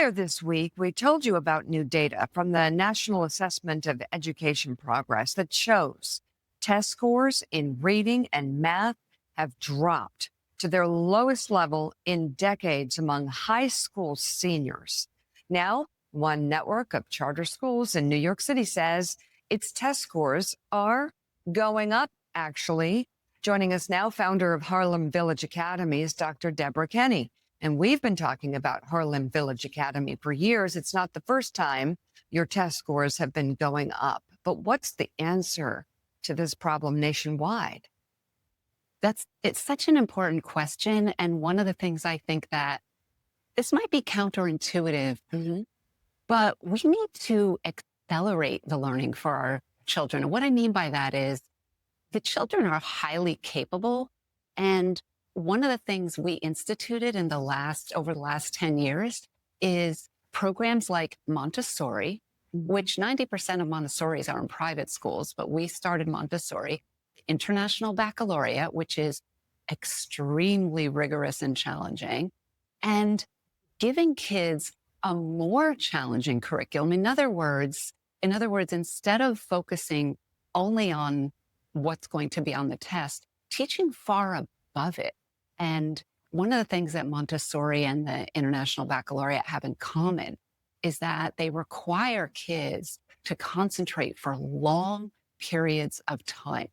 Earlier this week, we told you about new data from the National Assessment of Education Progress that shows test scores in reading and math have dropped to their lowest level in decades among high school seniors. Now, one network of charter schools in New York City says its test scores are going up, actually. Joining us now, founder of Harlem Village Academy is Dr. Deborah Kenny. And we've been talking about Harlem Village Academy for years. It's not the first time your test scores have been going up. But what's the answer to this problem nationwide? It's such an important question. And one of the things I think that this might be counterintuitive, but we need to accelerate the learning for our children. And what I mean by that is the children are highly capable. And one of the things we instituted over the last 10 years is programs like Montessori, which 90% of Montessoris are in private schools, but we started Montessori, International Baccalaureate, which is extremely rigorous and challenging, and giving kids a more challenging curriculum. In other words, instead of focusing only on what's going to be on the test, teaching far above it. And one of the things that Montessori and the International Baccalaureate have in common is that they require kids to concentrate for long periods of time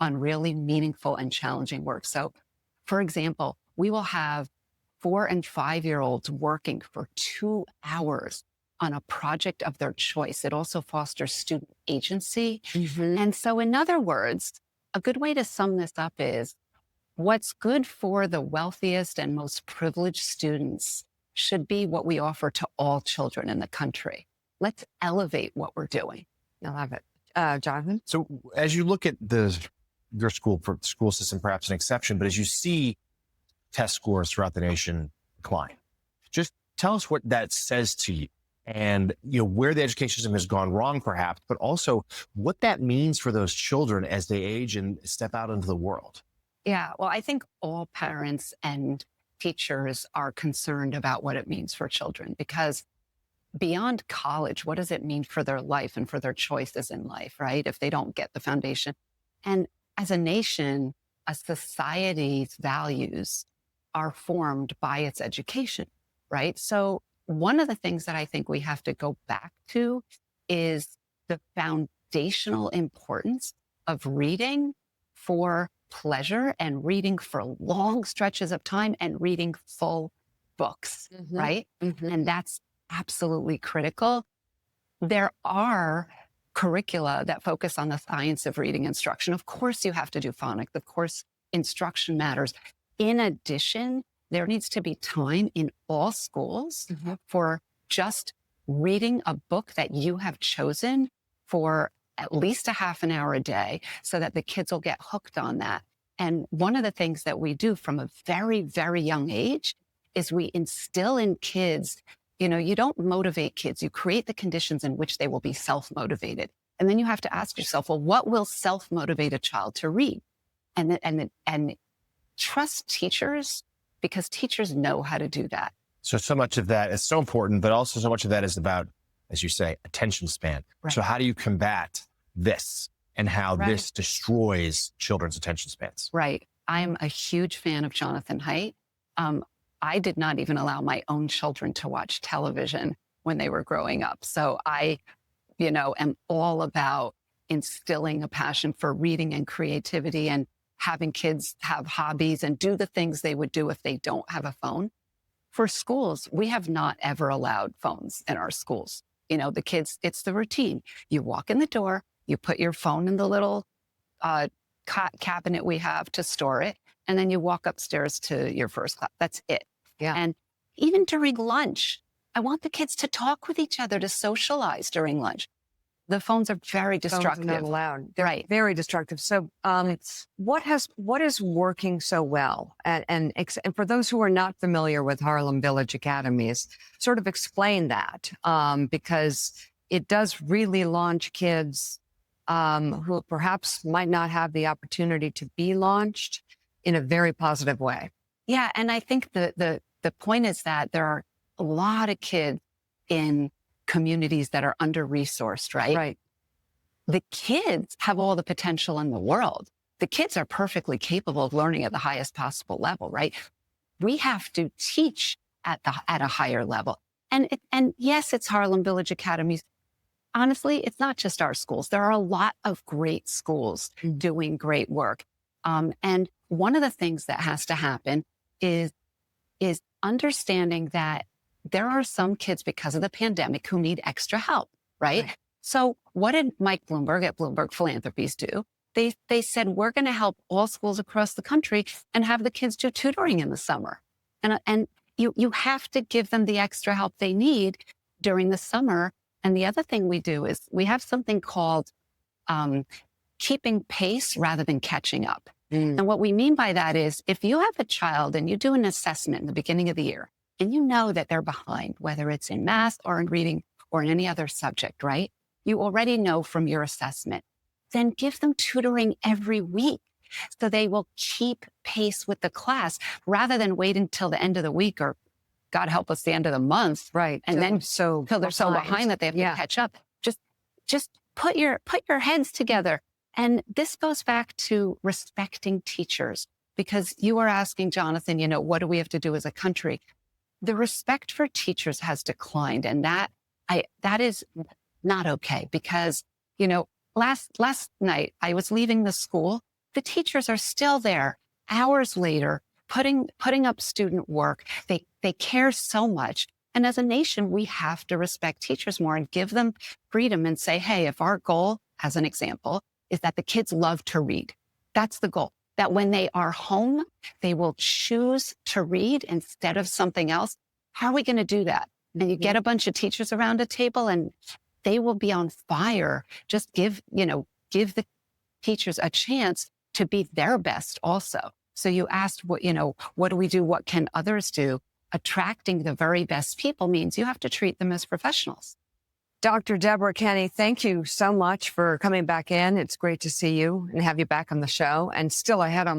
on really meaningful and challenging work. So, for example, we will have 4 and 5-year-olds working for 2 hours on a project of their choice. It also fosters student agency. And so, in other words, a good way to sum this up is what's good for the wealthiest and most privileged students should be what we offer to all children in the country. Let's elevate what we're doing. I love it. Jonathan? So as you look at your school system, perhaps an exception, but as you see test scores throughout the nation decline, just tell us what that says to you and where the education system has gone wrong, perhaps, but also what that means for those children as they age and step out into the world. Yeah, well, I think all parents and teachers are concerned about what it means for children, because beyond college, what does it mean for their life and for their choices in life, right? If they don't get the foundation. And as a nation, a society's values are formed by its education, right? So one of the things that I think we have to go back to is the foundational importance of reading for pleasure and reading for long stretches of time and reading full books, right? And that's absolutely critical. There are curricula that focus on the science of reading instruction. Of course, you have to do phonics. Of course, instruction matters. In addition, there needs to be time in all schools for just reading a book that you have chosen for at least a half an hour a day so that the kids will get hooked on that. And one of the things that we do from a very, very young age is we instill in kids, you don't motivate kids, you create the conditions in which they will be self-motivated. And then you have to ask yourself, well, what will self-motivate a child to read? And trust teachers, because teachers know how to do that. So much of that is so important, but also so much of that is about, as you say, attention span. Right. So how do you combat this and how this destroys children's attention spans? Right. I'm a huge fan of Jonathan Haidt. I did not even allow my own children to watch television when they were growing up. So I, am all about instilling a passion for reading and creativity and having kids have hobbies and do the things they would do if they don't have a phone. For schools, we have not ever allowed phones in our schools. The kids, it's the routine. You walk in the door, you put your phone in the little cabinet we have to store it, and then you walk upstairs to your first class. That's it. Yeah. And even during lunch, I want the kids to talk with each other, to socialize during lunch. The phones are very destructive. Phones are not allowed. They're very destructive. So what is working so well? And for those who are not familiar with Harlem Village Academies, sort of explain that because it does really launch kids who perhaps might not have the opportunity to be launched in a very positive way. Yeah. And I think the point is that there are a lot of kids in communities that are under-resourced, right? Right. The kids have all the potential in the world. The kids are perfectly capable of learning at the highest possible level, right? We have to teach at a higher level. And yes, it's Harlem Village Academies. Honestly, it's not just our schools. There are a lot of great schools doing great work. And one of the things that has to happen is understanding that there are some kids because of the pandemic who need extra help, right? So what did Mike Bloomberg at Bloomberg Philanthropies do? They said, we're going to help all schools across the country and have the kids do tutoring in the summer. And you have to give them the extra help they need during the summer. And the other thing we do is we have something called keeping pace rather than catching up. And what we mean by that is if you have a child and you do an assessment in the beginning of the year and you know that they're behind, whether it's in math or in reading or in any other subject, right? You already know from your assessment. Then give them tutoring every week so they will keep pace with the class rather than wait until the end of the week or God help us, the end of the month. Right. And then so till they're so behind that they have to catch up. Just put your heads together. And this goes back to respecting teachers, because you were asking, Jonathan, what do we have to do as a country? The respect for teachers has declined. And that is not okay because, last night I was leaving the school. The teachers are still there hours later, putting up student work. They care so much. And as a nation, we have to respect teachers more and give them freedom and say, hey, if our goal, as an example, is that the kids love to read, that's the goal. That when they are home, they will choose to read instead of something else. How are we going to do that? And you get a bunch of teachers around a table and they will be on fire. Just give the teachers a chance to be their best also. So you asked, what do we do? What can others do? Attracting the very best people means you have to treat them as professionals. Dr. Deborah Kenny, thank you so much for coming back in. It's great to see you and have you back on the show. And still, I had on